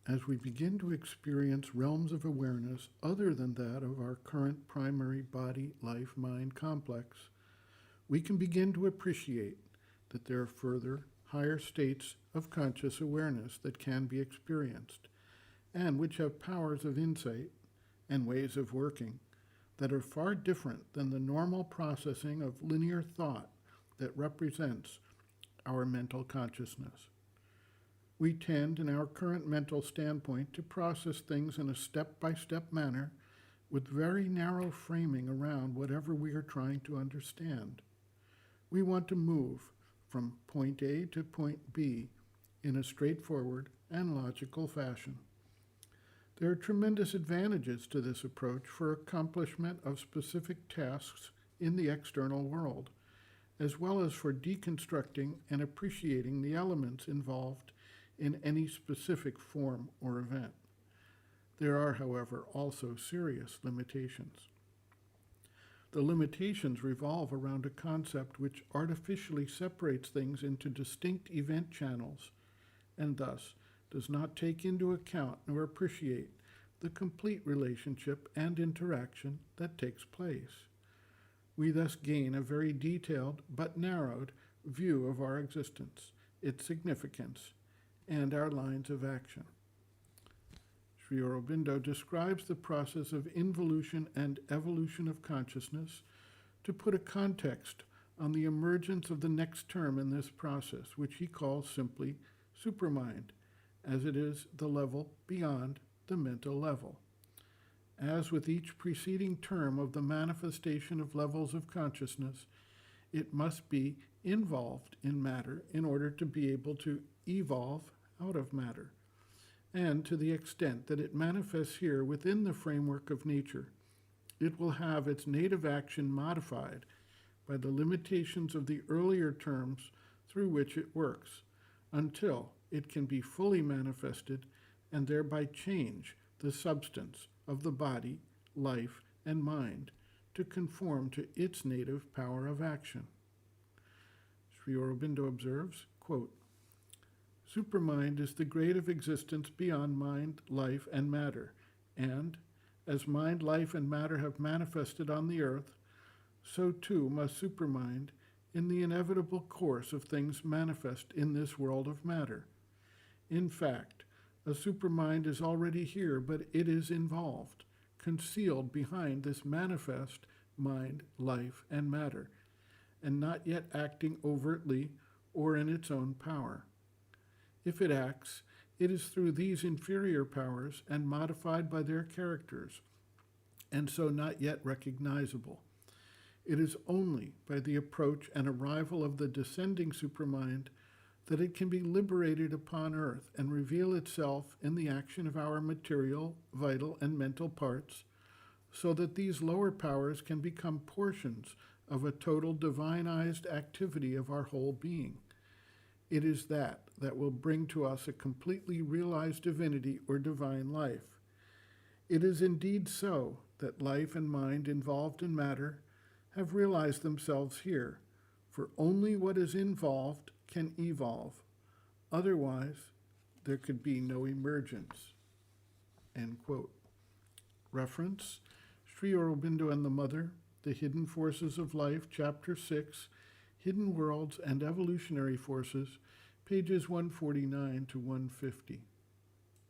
As we begin to experience realms of awareness other than that of our current primary body, life, mind complex, we can begin to appreciate that there are further, higher states of conscious awareness that can be experienced, and which have powers of insight and ways of working that are far different than the normal processing of linear thought that represents our mental consciousness. We tend, in our current mental standpoint, to process things in a step-by-step manner with very narrow framing around whatever we are trying to understand. We want to move from point A to point B in a straightforward and logical fashion. There are tremendous advantages to this approach for accomplishment of specific tasks in the external world, as well as for deconstructing and appreciating the elements involved in any specific form or event. There are, however, also serious limitations. The limitations revolve around a concept which artificially separates things into distinct event channels and thus does not take into account nor appreciate the complete relationship and interaction that takes place. We thus gain a very detailed but narrowed view of our existence, its significance, and our lines of action. Sri Aurobindo describes the process of involution and evolution of consciousness to put a context on the emergence of the next term in this process, which he calls simply supermind, as it is the level beyond the mental level. As with each preceding term of the manifestation of levels of consciousness, it must be involved in matter in order to be able to evolve out of matter. And to the extent that it manifests here within the framework of nature, it will have its native action modified by the limitations of the earlier terms through which it works, until it can be fully manifested and thereby change the substance of the body, life, and mind to conform to its native power of action. Sri Aurobindo observes, quote, "Supermind is the grade of existence beyond mind, life, and matter, and, as mind, life, and matter have manifested on the earth, so too must supermind in the inevitable course of things manifest in this world of matter. In fact, a supermind is already here, but it is involved, concealed behind this manifest mind, life, and matter, and not yet acting overtly or in its own power. If it acts, it is through these inferior powers and modified by their characters, and so not yet recognizable. It is only by the approach and arrival of the descending supermind that it can be liberated upon earth and reveal itself in the action of our material, vital, and mental parts, so that these lower powers can become portions of a total divinized activity of our whole being. It is that will bring to us a completely realized divinity or divine life. It is indeed so that life and mind involved in matter have realized themselves here, for only what is involved can evolve. Otherwise, there could be no emergence." End quote. Reference, Sri Aurobindo and the Mother, The Hidden Forces of Life, Chapter 6, Hidden Worlds and Evolutionary Forces, pages 149 to 150.